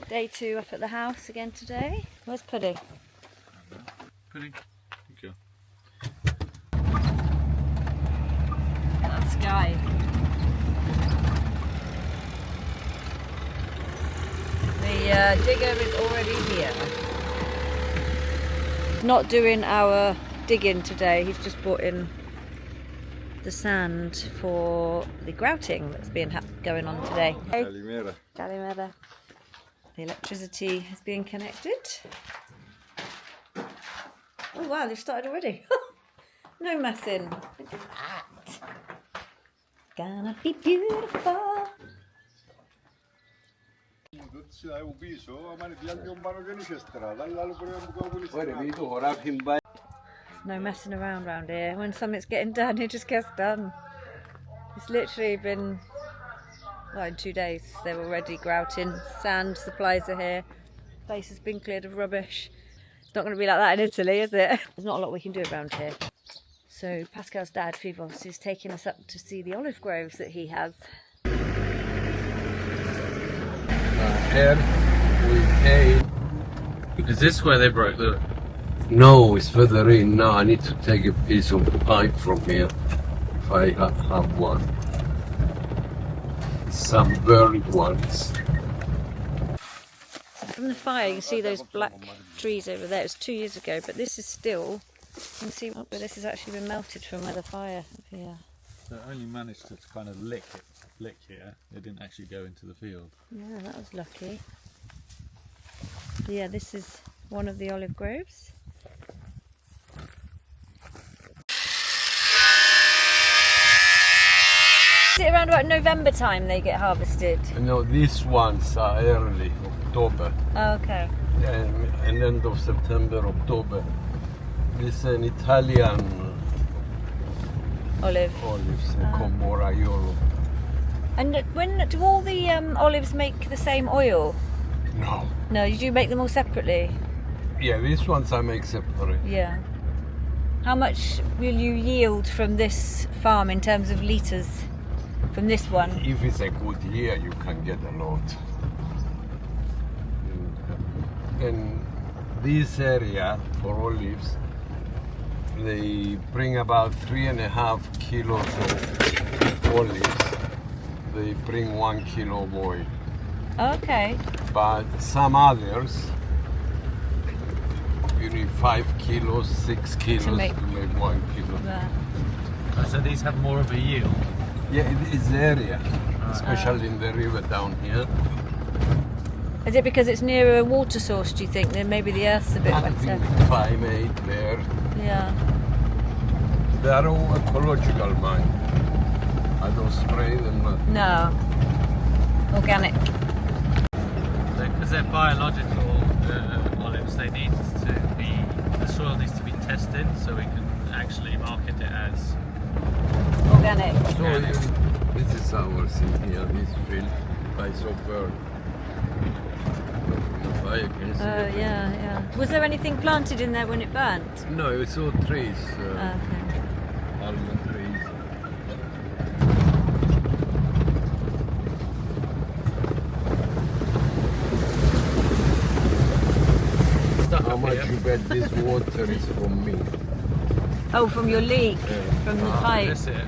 Day 2 up at the house again today. Where's Puddy? Puddy, thank you. That sky. The digger is already here. Not doing our digging today, he's just brought in the sand for the grouting that's been going on today. Kalimera. Kalimera. The electricity has been connected. Oh wow, they've started already. No messing. Look at that. Gonna be beautiful. No messing around here. When something's getting done, it just gets done. It's literally been, well, in 2 days they're already grouting. Sand supplies are here. The place has been cleared of rubbish. It's not going to be like that in Italy, is it? There's not a lot we can do around here. So Pascal's dad, Phivos, is taking us up to see the olive groves that he has. Here we pay. Is this where they broke the... No, it's further in. Now I need to take a piece of pipe from here, if I have one. Some burned ones. From the fire you can see those black trees over there. It was 2 years ago, but this is still, you can see, but this has actually been melted from where the fire up here. So it only managed to kind of lick here. It didn't actually go into the field. Yeah, that was lucky. Yeah, this is one of the olive groves. Is it around about November time they get harvested? No, these ones are early, October. Oh, okay. And end of September, October. This is an Italian Olives, Combora Europe. And when do all the olives make the same oil? No. No, you do make them all separately? Yeah, these ones I make separate. Yeah. How much will you yield from this farm in terms of litres from this one? If it's a good year, you can get a lot. And this area for olives, they bring about 3.5 kilos of olives. They bring 1 kilo of oil. Okay. But some others, you need 5 kilos, 6 kilos to make 1 kilo. Yeah. So these have more of a yield? Yeah, it is the area, especially in the river down here. Is it because it's near a water source, do you think? Then maybe the earth's a bit I wetter. think the climate there. Yeah. They are all ecological mine. I don't spray them. No. Organic. Because they're biological olives, they need to be, the soil needs to be tested so we can actually market it as Organic. So this is ours in here, this field by so burn. From the fire, can you see it? Yeah, yeah. Was there anything planted in there when it burnt? No, it's all trees, Okay. almond trees. How much you bet this water is from me? Oh, from your leak, from the pipe. That's it.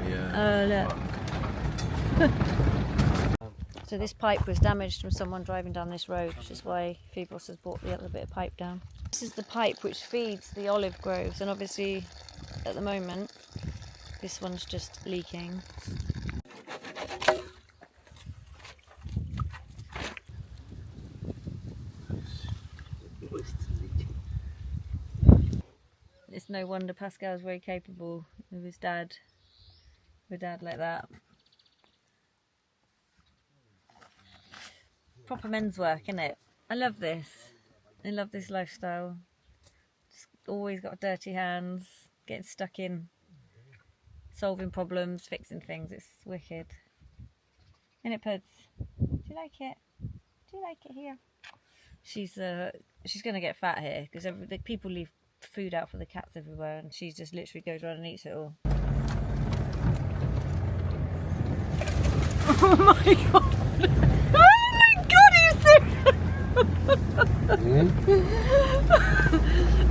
Yeah. Look. So this pipe was damaged from someone driving down this road, which is why Phivos has brought the other bit of pipe down. This is the pipe which feeds the olive groves, and obviously at the moment this one's just leaking. It's no wonder Pascal's very capable of his dad, with a dad like that. Proper men's work, isn't it? I love this. I love this lifestyle. Just always got dirty hands, getting stuck in, solving problems, fixing things. It's wicked. Isn't it, Puds? Do you like it? Do you like it here? She's going to get fat here because the people leave food out for the cats everywhere, and she just literally goes around and eats it all. Oh my god! Oh my god, are you serious?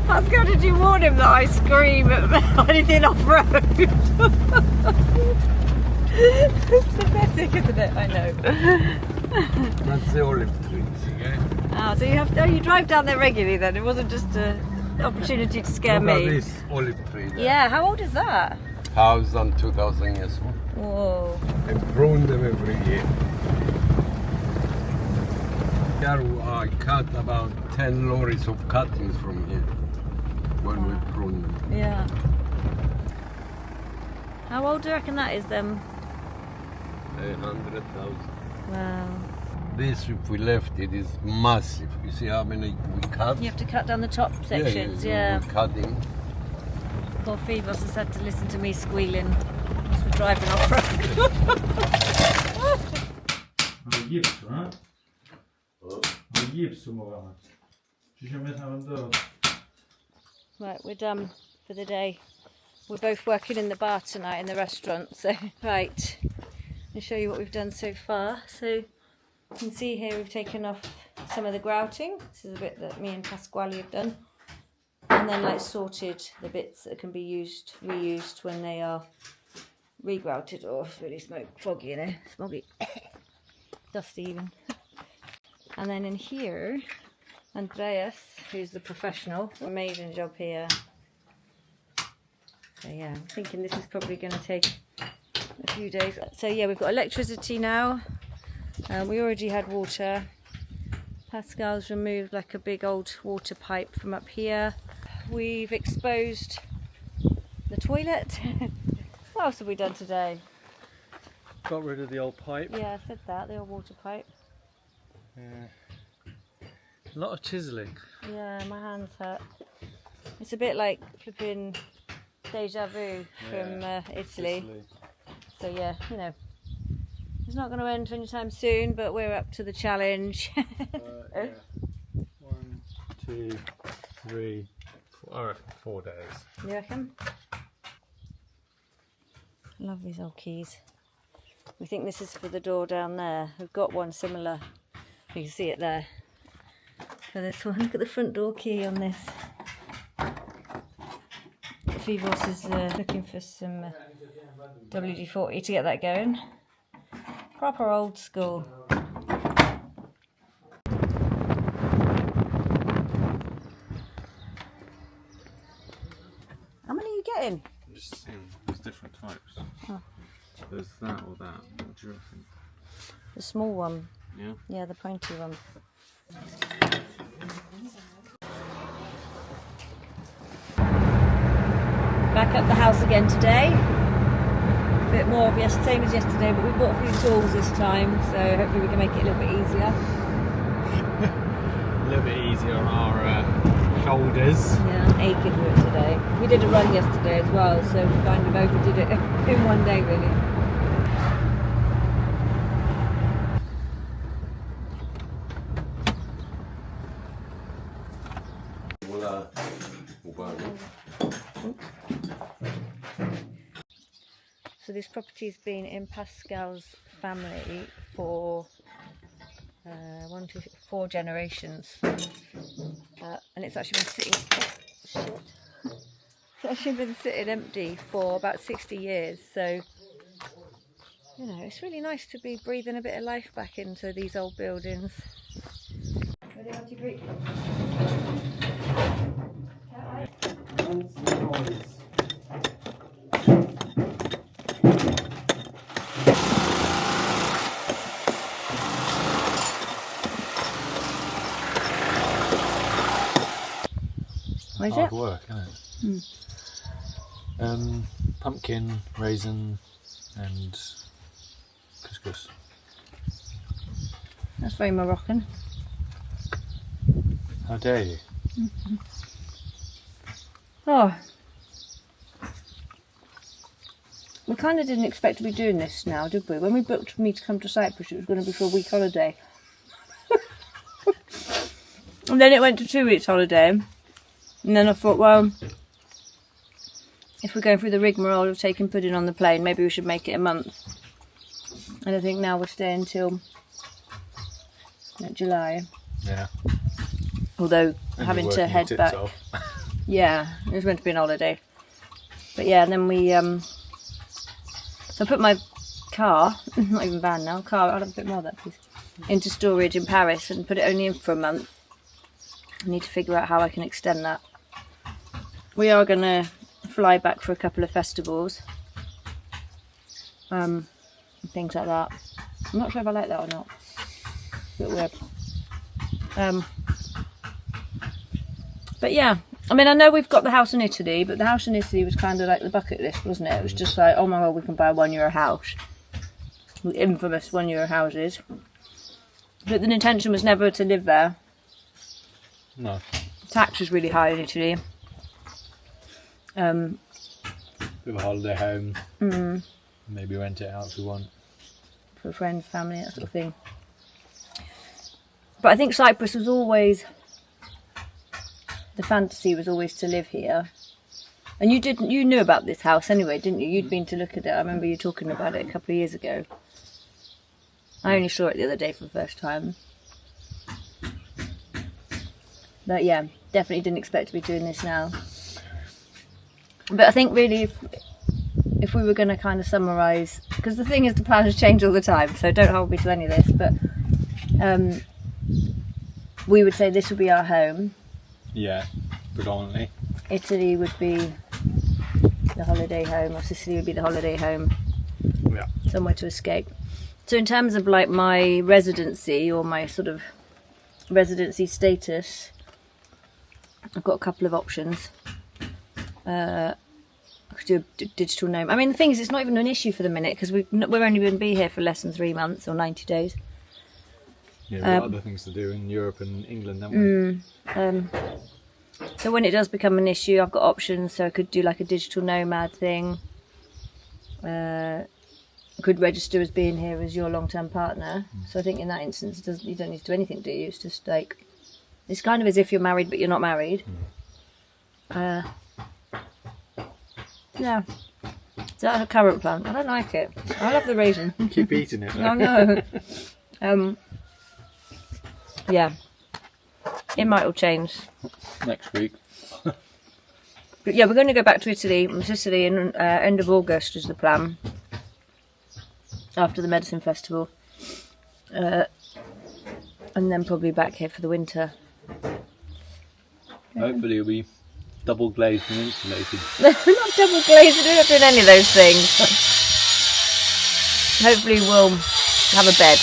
Pascal, did you warn him that I scream at anything off-road? It's pathetic, isn't it? I know. That's the olive trees. Oh, so you drive down there regularly then? It wasn't just an opportunity to scare Look at me? this olive tree there. Yeah, how old is that? 1,000, 2,000 years old. Whoa. I prune them every year. Here I cut about 10 lorries of cuttings from here when we prune them. Yeah. How old do you reckon that is then? 100,000. Wow. This, if we left it, is massive. You see how many we cut? You have to cut down the top sections, yeah. We're cutting. Poor Phivos has had to listen to me squealing as we're driving off-road. Gipsu, ha? Gipsu mogę. Dzisiaj miałem do... Right, we're done for the day. We're both working in the bar tonight in the restaurant, so right. I'll show you what we've done so far. So you can see here we've taken off some of the grouting. This is a bit that me and Pasquale have done. And then like sorted the bits that can be reused when they are regrouted. Oh, it's really foggy in here, smoggy, dusty even. And then in here, Andreas, who's the professional, amazing job here. So yeah, I'm thinking this is probably going to take a few days. So yeah, we've got electricity now. We already had water. Pascal's removed like a big old water pipe from up here. We've exposed the toilet. What else have we done today? Got rid of the old pipe. Yeah, I said that, the old water pipe. Yeah. A lot of chiselling. Yeah, my hands hurt. It's a bit like flipping deja vu from Italy. So yeah, you know, it's not going to end anytime soon, but we're up to the challenge. Yeah. 1, 2, 3, 4, I reckon 4 days. You reckon? Love these old keys. We think this is for the door down there. We've got one similar. You can see it there. For this one, look at the front door key on this. Phivos is looking for some WD-40 to get that going. Proper old school. How many are you getting? Just seeing, there's different types. Oh. There's that or that. What do you reckon? The small one. Yeah? Yeah, the pointy one. Back up the house again today. A bit more of same as yesterday, but we bought a few tools this time, so hopefully we can make it a little bit easier. A little bit easier on our shoulders. Yeah, I'm aching for it today. We did a run yesterday as well, so we kind of overdid it in one day really. So this property's been in Pascal's family for 4 generations, and it's actually been sitting. It's actually been sitting empty for about 60 years. So you know, it's really nice to be breathing a bit of life back into these old buildings. Ready, 1, 2, 3. What is Hard it? work, isn't it? Pumpkin, raisin, and couscous. That's very Moroccan. How dare you? Oh, we kind of didn't expect to be doing this now, did we? When we booked me to come to Cyprus, it was going to be for a week holiday. And then it went to 2 weeks holiday. And then I thought, well, if we're going through the rigmarole of taking pudding on the plane, maybe we should make it a month. And I think now we're staying till July. Yeah. Although And having you're to working head your back. tits off. Yeah, it was meant to be an holiday. But yeah, and then we so I put my car, not even van now, car, I'll have a bit more of that please, into storage in Paris and put it only in for a month. I need to figure out how I can extend that. We are going to fly back for a couple of festivals. And things like that. I'm not sure if I like that or not. It's a bit weird. But yeah, I mean, I know we've got the house in Italy, but the house in Italy was kind of like the bucket list, wasn't it? It was just like, oh my god, we can buy a €1 house. The infamous €1 houses. But the intention was never to live there. No. Tax was really high in Italy. With a holiday home. Maybe rent it out if we want. For friends, family, that sort of thing. But I think Cyprus was always, the fantasy was always to live here. And you knew about this house anyway, didn't you? You'd been to look at it. I remember you talking about it a couple of years ago. I only saw it the other day for the first time. But yeah, definitely didn't expect to be doing this now. But I think really if we were going to kind of summarise, because the thing is the plans change all the time, so don't hold me to any of this, but we would say this would be our home. Yeah, predominantly. Italy would be the holiday home, or Sicily would be the holiday home. Yeah. Somewhere to escape. So in terms of like my residency, or my sort of residency status, I've got a couple of options. I could do a digital name. I mean, the thing is, it's not even an issue for the minute, because we're only going to be here for less than 3 months, or 90 days. Yeah, we've got other things to do in Europe and England, haven't we? So when it does become an issue, I've got options. So I could do like a digital nomad thing. I could register as being here as your long-term partner. So I think in that instance, you don't need to do anything, do you? It's just like, it's kind of as if you're married but you're not married. Yeah. So that's a current plan. I don't like it. I love the raisin. Keep eating it. I know. Yeah. It might all change. Next week. But yeah, we're going to go back to Italy, Sicily, in end of August is the plan. After the medicine festival. And then probably back here for the winter. Hopefully it'll be double glazed and insulated. We're not double glazed, we're not doing any of those things. Hopefully we'll have a bed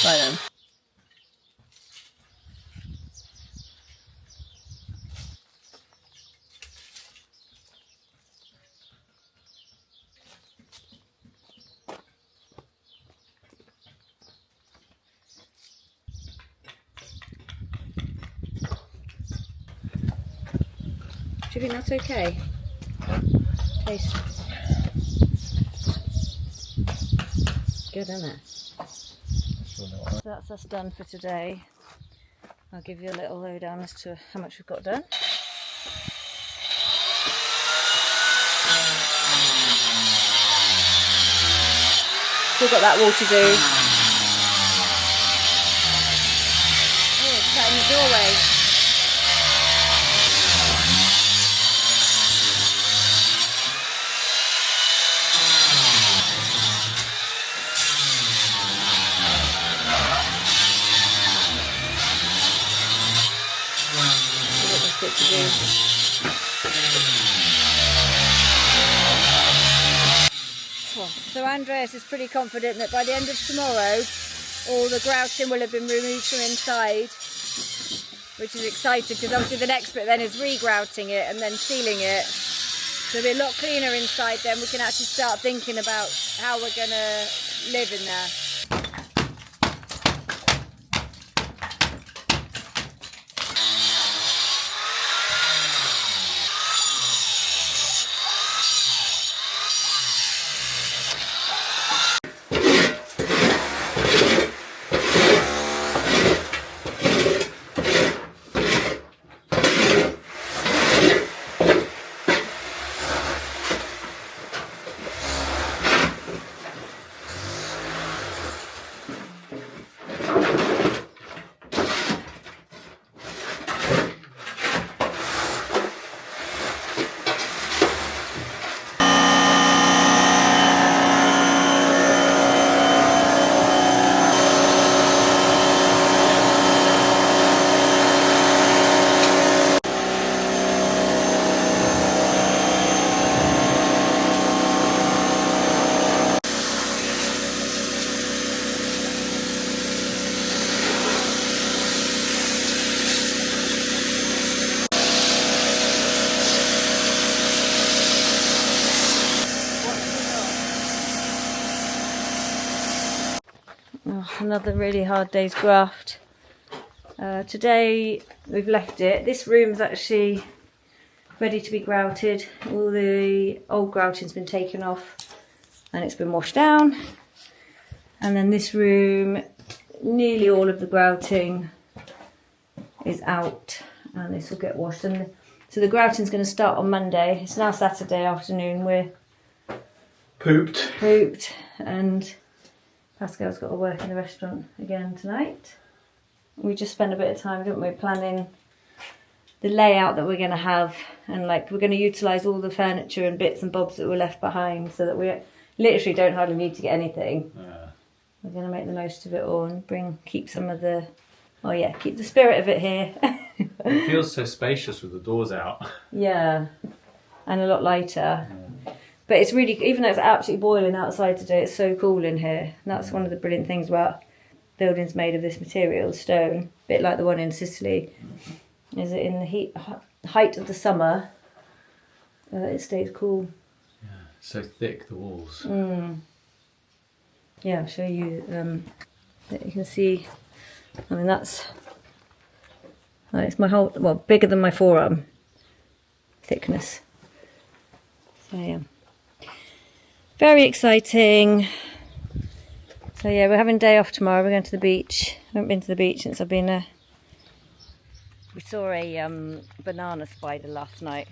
by then. Do you think that's okay? Taste. Good, isn't it? So that's us done for today. I'll give you a little lowdown as to how much we've got done. Still got that wall to do. Oh, it's sat in the doorway. To do. So Andreas is pretty confident that by the end of tomorrow all the grouting will have been removed from inside, which is exciting because obviously the next bit then is re-grouting it and then sealing it. So it'll be a lot cleaner inside, then we can actually start thinking about how we're going to live in there. Oh, another really hard day's graft. Today we've left it. This room's actually ready to be grouted. All the old grouting's been taken off and it's been washed down. And then this room, nearly all of the grouting is out and this will get washed. And so the grouting's going to start on Monday. It's now Saturday afternoon. We're Pooped. And Pascal's got to work in the restaurant again tonight. We just spent a bit of time, didn't we, planning the layout that we're going to have, and like we're going to utilise all the furniture and bits and bobs that were left behind so that we literally don't hardly need to get anything. We're going to make the most of it all and keep some of the, keep the spirit of it here. It feels so spacious with the doors out. Yeah, and a lot lighter. But it's really, even though it's absolutely boiling outside today, it's so cool in here. And that's one of the brilliant things about buildings made of this material, stone, a bit like the one in Sicily, is that in the height of the summer, it stays cool. Yeah, so thick, the walls. Yeah, I'll show you, that you can see, I mean that's, it's my whole, bigger than my forearm thickness. So yeah. Very exciting. So yeah, we're having a day off tomorrow. We're going to the beach. I haven't been to the beach since I've been there. We saw a banana spider last night.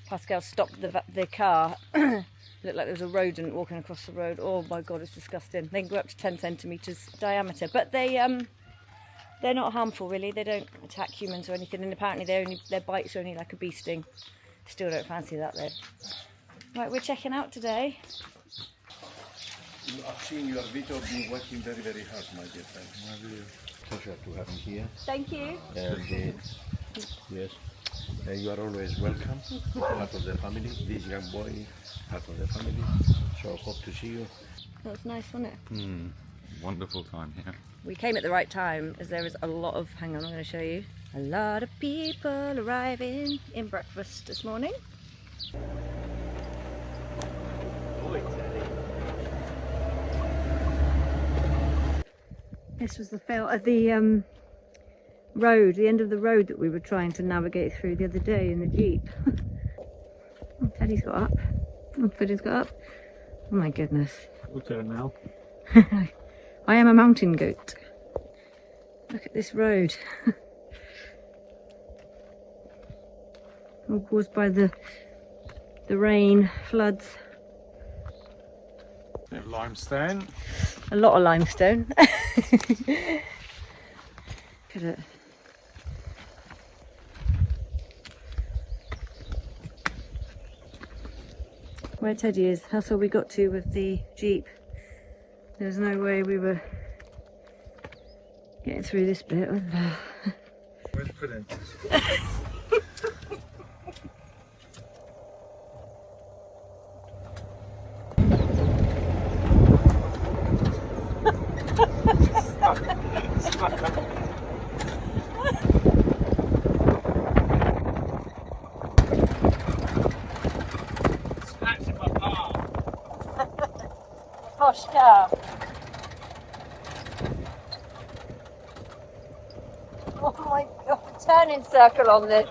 Pascal stopped the car. It looked like there was a rodent walking across the road. Oh my god, it's disgusting. They can go up to 10 centimetres diameter, but they're not harmful really. They don't attack humans or anything, and apparently their bites are only like a bee sting. Still don't fancy that though. Right, we're checking out today. I've seen your video, been working very, very hard, my dear friends. Pleasure to have you here. Thank you. And yes, you are always welcome, part of the family. This young boy, part of the family. So hope to see you. That was nice, wasn't it? Wonderful time here. We came at the right time as there was a lot of, hang on, I'm going to show you. A lot of people arriving in breakfast this morning. This was the road, the end of the road that we were trying to navigate through the other day in the Jeep. Oh, Teddy's got up. Oh, Teddy's got up. Oh my goodness. We'll turn now. I am a mountain goat. Look at this road. All caused by the rain, floods. Limestone. A lot of limestone. Look at it. Where Teddy is, that's all we got to with the Jeep. There's no way we were getting through this bit. Where's pudding? Posh car. Oh my god, turning circle on this.